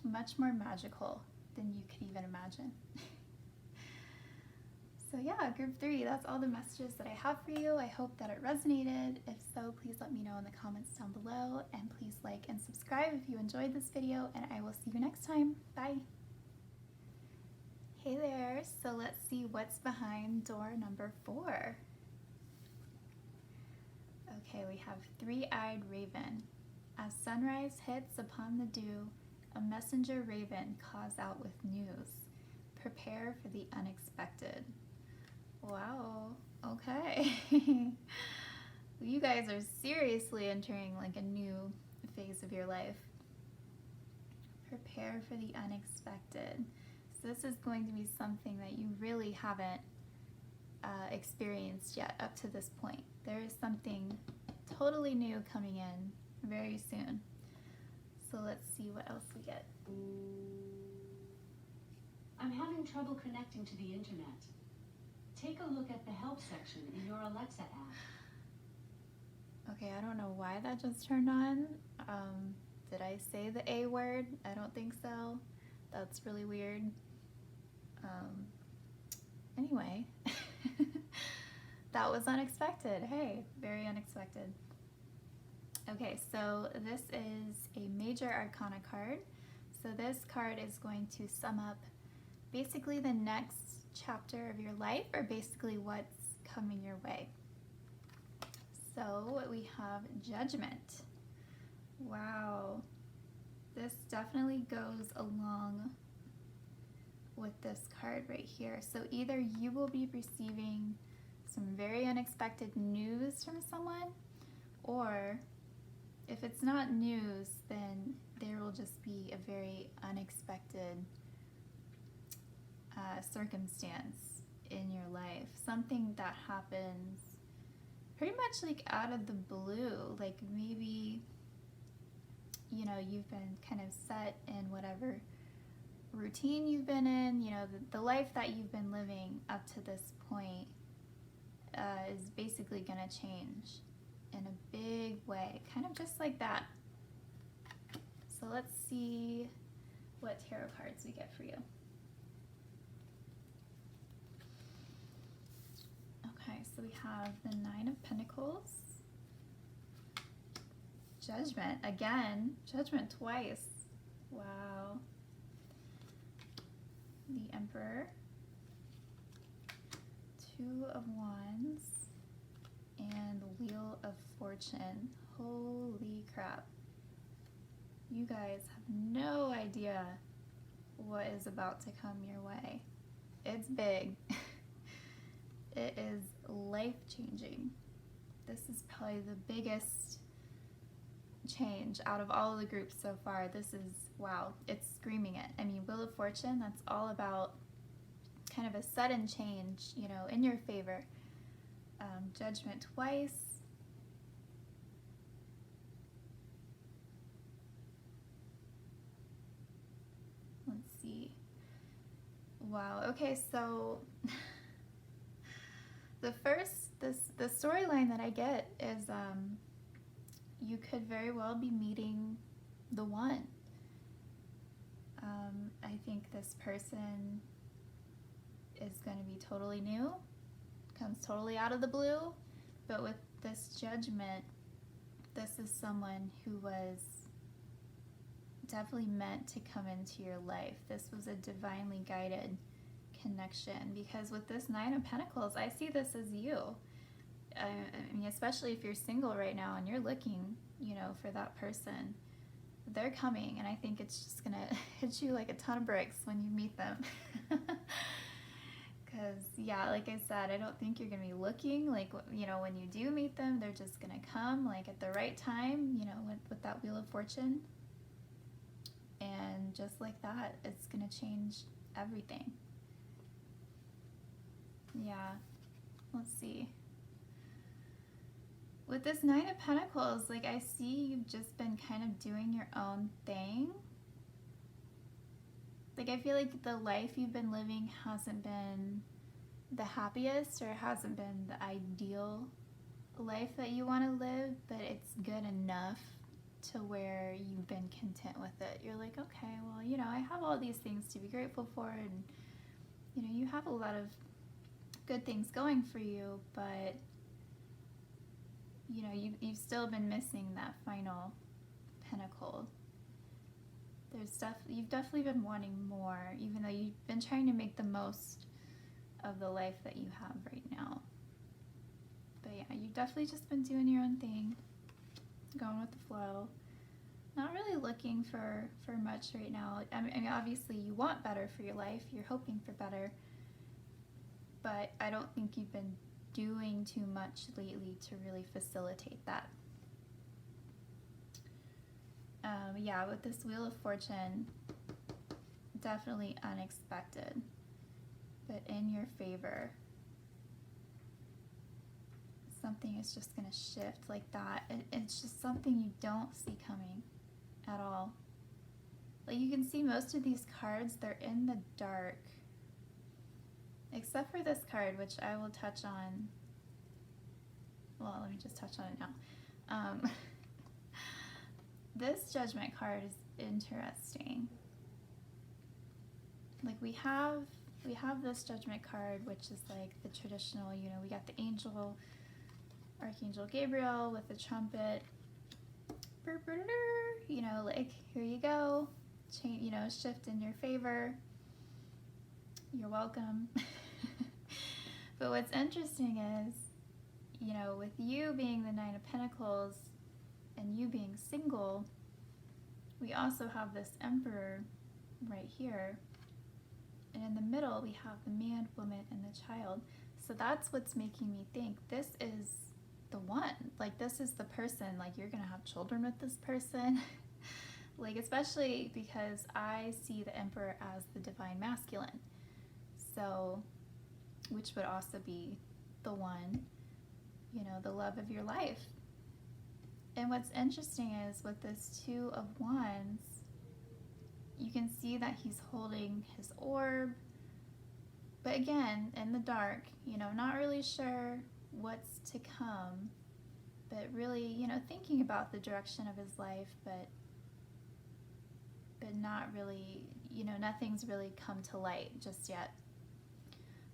much more magical than you could even imagine. So yeah, group 3, that's all the messages that I have for you. I hope that it resonated. If so, please let me know in the comments down below, and please like and subscribe if you enjoyed this video, and I will see you next time. Bye. Hey there, so let's see what's behind door number 4. Okay, we have Three-Eyed Raven. As sunrise hits upon the dew, a messenger raven calls out with news. Prepare for the unexpected. Wow, okay. You guys are seriously entering like a new phase of your life. Prepare for the unexpected. So this is going to be something that you really haven't experienced yet up to this point. There is something totally new coming in very soon. So let's see what else we get. I'm having trouble connecting to the internet. Take a look at the help section in your Alexa app. Okay, I don't know why that just turned on. Did I say the A word? I don't think so. That's really weird. Anyway, that was unexpected. Hey, very unexpected. Okay, so this is a Major Arcana card. So this card is going to sum up basically the next chapter of your life, or basically what's coming your way. So we have Judgment. Wow, this definitely goes along with this card right here. So either you will be receiving some very unexpected news from someone, or if it's not news, then there will just be a very unexpected circumstance in your life. Something that happens pretty much like out of the blue. Like maybe, you know, you've been kind of set in whatever routine you've been in, you know, the life that you've been living up to this point is basically going to change in a big way, kind of just like that. So let's see what tarot cards we get for you. Okay, so we have the Nine of Pentacles, Judgment, again, Judgment twice, wow, the Emperor, Two of Wands, and the Wheel of Fortune. Holy crap. You guys have no idea what is about to come your way. It's big. It is life-changing. This is probably the biggest change out of all of the groups so far. This is, wow, it's screaming it. I mean, Wheel of Fortune, that's all about kind of a sudden change, you know, in your favor. Judgment twice. Let's see. Wow, okay, so the storyline that I get is you could very well be meeting the one. I think this person is going to be totally new, comes totally out of the blue, but with this Judgment, this is someone who was definitely meant to come into your life. This was a divinely guided connection, because with this Nine of Pentacles, I see this as you. I mean, especially if you're single right now and you're looking, you know, for that person, they're coming, and I think it's just gonna hit you like a ton of bricks when you meet them. Because, yeah, like I said, I don't think you're gonna be looking, like, you know, when you do meet them, they're just gonna come like at the right time, you know, with that Wheel of Fortune, and just like that, it's gonna change everything. Yeah. Let's see. With this Nine of Pentacles, like I see you've just been kind of doing your own thing. Like I feel like the life you've been living hasn't been the happiest or hasn't been the ideal life that you want to live, but it's good enough to where you've been content with it. You're like, okay, well, you know, I have all these things to be grateful for, and you know, you have a lot of good things going for you, but you know, you've still been missing that final pentacle. You've definitely been wanting more, even though you've been trying to make the most of the life that you have right now. But yeah, you've definitely just been doing your own thing, going with the flow, not really looking for much right now. I mean, obviously you want better for your life, you're hoping for better, but I don't think you've been doing too much lately to really facilitate that. Yeah, with this Wheel of Fortune, definitely unexpected, but in your favor. Something is just going to shift like that. It's just something you don't see coming at all. Like you can see most of these cards, they're in the dark. Except for this card, which I will touch on. Well, let me just touch on it now. This Judgment card is interesting. Like we have this Judgment card, which is like the traditional, you know, we got the angel, Archangel Gabriel with the trumpet. You know, like here you go. Change, you know, shift in your favor. You're welcome. But what's interesting is, you know, with you being the Nine of Pentacles and you being single, we also have this Emperor right here. And in the middle, we have the man, woman, and the child. So that's what's making me think this is the one. Like, this is the person. Like, you're going to have children with this person. Like, especially because I see the Emperor as the divine masculine. So, which would also be the one, you know, the love of your life. And what's interesting is with this Two of Wands, you can see that he's holding his orb, but again, in the dark, you know, not really sure what's to come, but really, you know, thinking about the direction of his life, but not really, you know, nothing's really come to light just yet.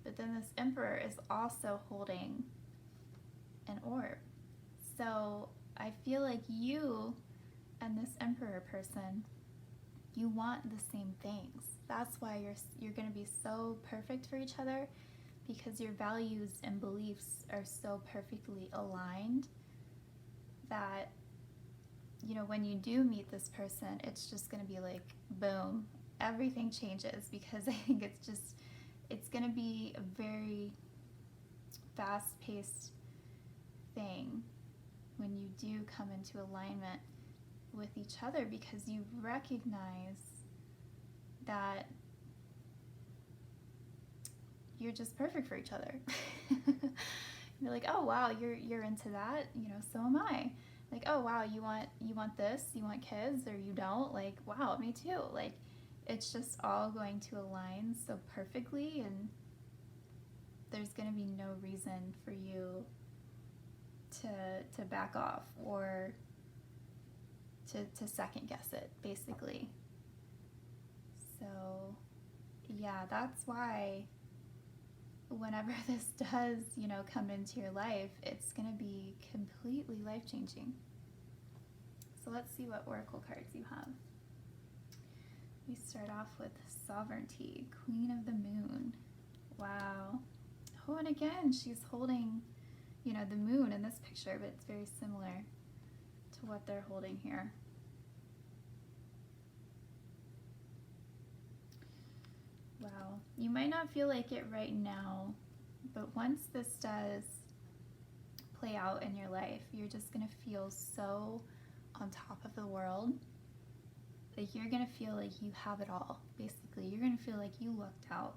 But then this Emperor is also holding an orb. So I feel like you and this Emperor person, you want the same things. That's why you're going to be so perfect for each other, because your values and beliefs are so perfectly aligned that, you know, when you do meet this person, it's just going to be like, boom, everything changes, because I think it's going to be a very fast-paced thing when you do come into alignment with each other, because you recognize that you're just perfect for each other. You're like, oh wow, you're into that, you know, so am I. Like, oh wow, you want this, you want kids, or you don't. Like, wow, me too. Like, it's just all going to align so perfectly, and there's going to be no reason for you to back off or to second guess it, basically. So yeah, that's why whenever this does, you know, come into your life, it's going to be completely life-changing. So let's see what oracle cards you have. We start off with Sovereignty, Queen of the Moon. Wow. Oh, and again, she's holding, you know, the moon in this picture, but it's very similar to what they're holding here. Wow. You might not feel like it right now, but once this does play out in your life, you're just going to feel so on top of the world. Like, you're going to feel like you have it all, basically. You're going to feel like you lucked out.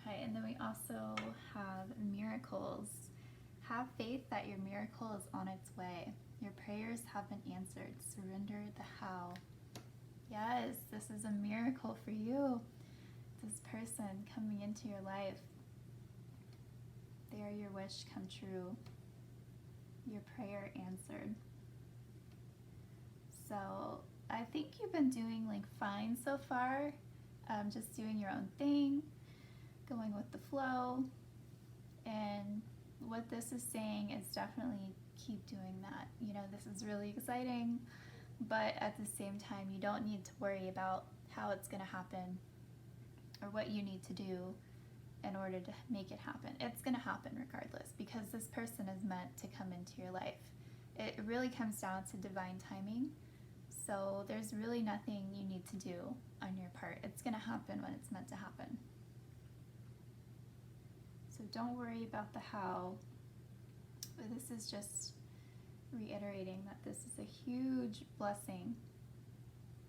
Okay, and then we also have miracles. Have faith that your miracle is on its way. Your prayers have been answered. Surrender the how. Yes, this is a miracle for you. This person coming into your life. They are your wish come true. Your prayer answered. So I think you've been doing like fine so far. Just doing your own thing, going with the flow. And what this is saying is definitely keep doing that. You know, this is really exciting, but at the same time, you don't need to worry about how it's going to happen or what you need to do in order to make it happen. It's going to happen regardless because this person is meant to come into your life. It really comes down to divine timing. So there's really nothing you need to do on your part. It's going to happen when it's meant to happen. So don't worry about the how. But this is just reiterating that this is a huge blessing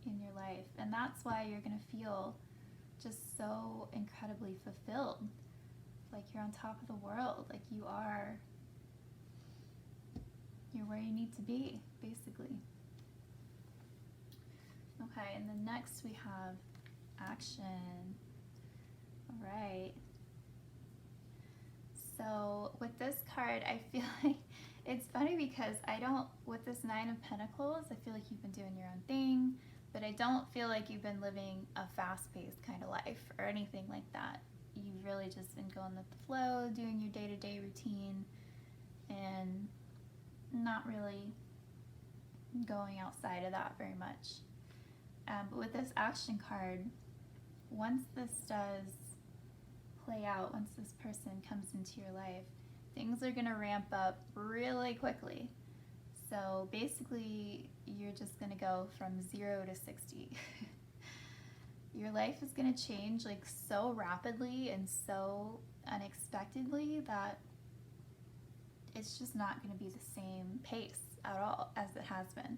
in your life. And that's why you're going to feel just so incredibly fulfilled. Like you're on top of the world. Like you're where you need to be, basically. Okay, and then next we have action. All right. So with this card, I feel like it's funny because with this Nine of Pentacles, I feel like you've been doing your own thing, but I don't feel like you've been living a fast-paced kind of life or anything like that. You've really just been going with the flow, doing your day-to-day routine, and not really going outside of that very much. But with this action card, once this does play out, once this person comes into your life, things are going to ramp up really quickly. So basically, you're just going to go from 0 to 60. Your life is going to change like so rapidly and so unexpectedly that it's just not going to be the same pace at all as it has been.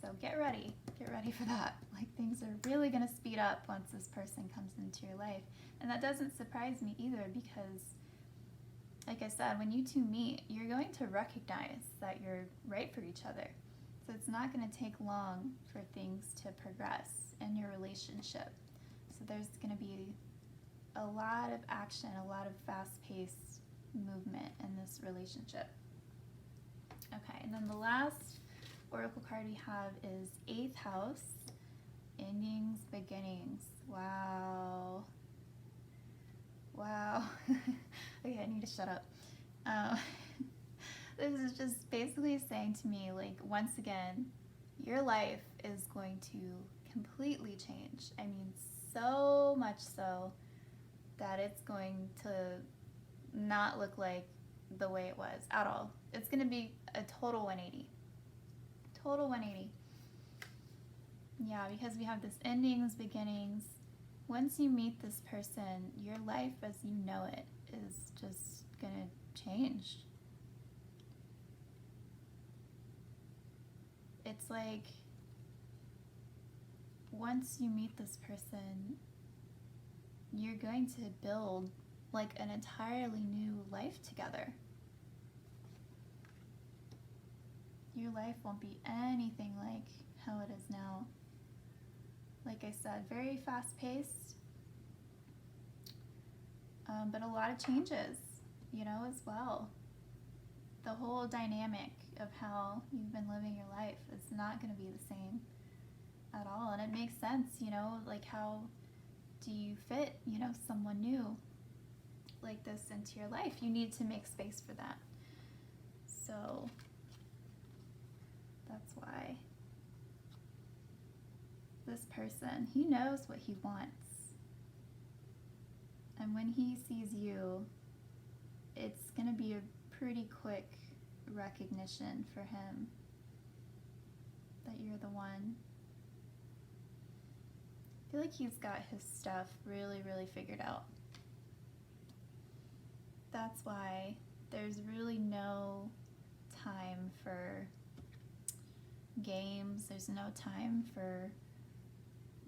So get ready for that. Like things are really going to speed up once this person comes into your life. And that doesn't surprise me either because, like I said, when you two meet, you're going to recognize that you're right for each other. So it's not going to take long for things to progress in your relationship. So there's going to be a lot of action, a lot of fast-paced movement in this relationship. Okay, and then the last oracle card we have is 8th house, endings, beginnings. Wow. Okay, I need to shut up. This is just basically saying to me, like, once again, your life is going to completely change. I mean, so much so that it's going to not look like the way it was at all. It's going to be a total 180. Total 180. Yeah, because we have this endings, beginnings. Once you meet this person, your life as you know it is just going to change. It's like once you meet this person, you're going to build like an entirely new life together. Your life won't be anything like how it is now. Like I said, very fast-paced, but a lot of changes, you know, as well. The whole dynamic of how you've been living your life is not going to be the same at all. And it makes sense, you know, like how do you fit, you know, someone new like this into your life? You need to make space for that. So that's why this person, he knows what he wants. And when he sees you, it's going to be a pretty quick recognition for him that you're the one. I feel like he's got his stuff really, really figured out. That's why there's really no time for games. There's no time for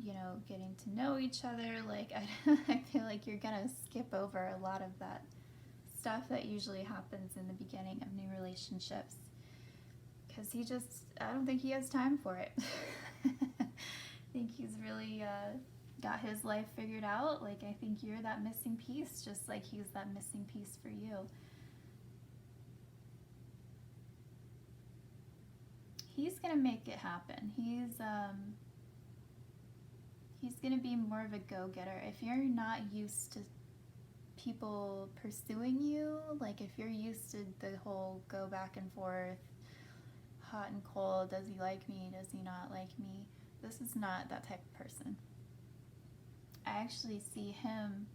you know, getting to know each other. Like, I feel like you're gonna skip over a lot of that stuff that usually happens in the beginning of new relationships, because I don't think he has time for it. I think he's really got his life figured out. Like, I think you're that missing piece, just like he's that missing piece for you. He's gonna make it happen. He's gonna be more of a go-getter. If you're not used to people pursuing you, like if you're used to the whole go back and forth, hot and cold, does he like me, does he not like me, this is not that type of person. I actually see him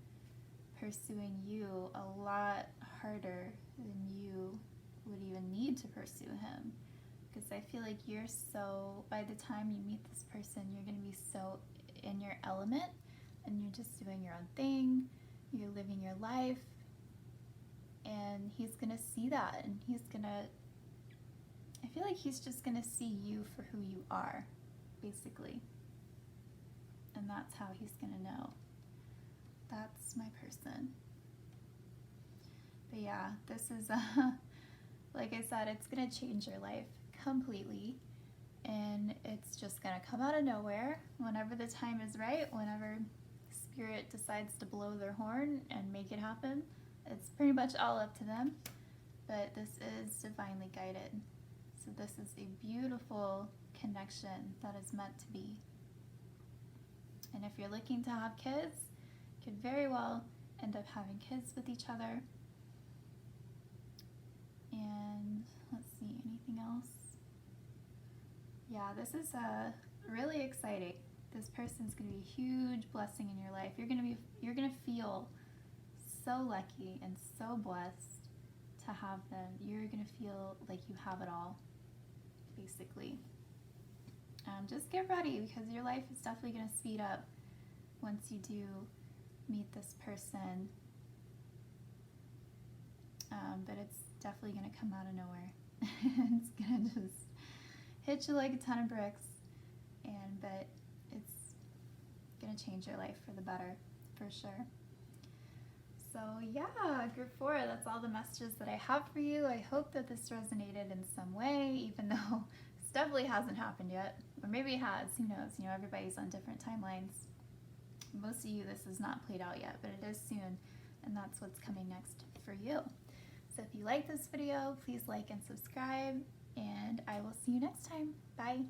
pursuing you a lot harder than you would even need to pursue him, because I feel like by the time you meet this person, you're going to be so in your element, and you're just doing your own thing, you're living your life, and he's going to see that, and I feel like he's just going to see you for who you are, basically. And that's how he's going to know. That's my person. But yeah, this is, like I said, it's going to change your life completely. And it's just going to come out of nowhere whenever the time is right, whenever Spirit decides to blow their horn and make it happen. It's pretty much all up to them. But this is divinely guided. So this is a beautiful connection that is meant to be. And if you're looking to have kids, you could very well end up having kids with each other. And let's see, anything else? Yeah, this is really exciting. This person's going to be a huge blessing in your life. You're going to feel so lucky and so blessed to have them. You're going to feel like you have it all, basically. Just get ready, because your life is definitely going to speed up once you do meet this person. But it's definitely going to come out of nowhere. It's going to just hit you like a ton of bricks, but it's going to change your life for the better, for sure. So yeah, group 4, that's all the messages that I have for you. I hope that this resonated in some way, even though this definitely hasn't happened yet. Or maybe it has, who knows? You know, everybody's on different timelines. Most of you, this is not played out yet, but it is soon, and that's what's coming next for you. So if you like this video, please like and subscribe, and I will see you next time. Bye.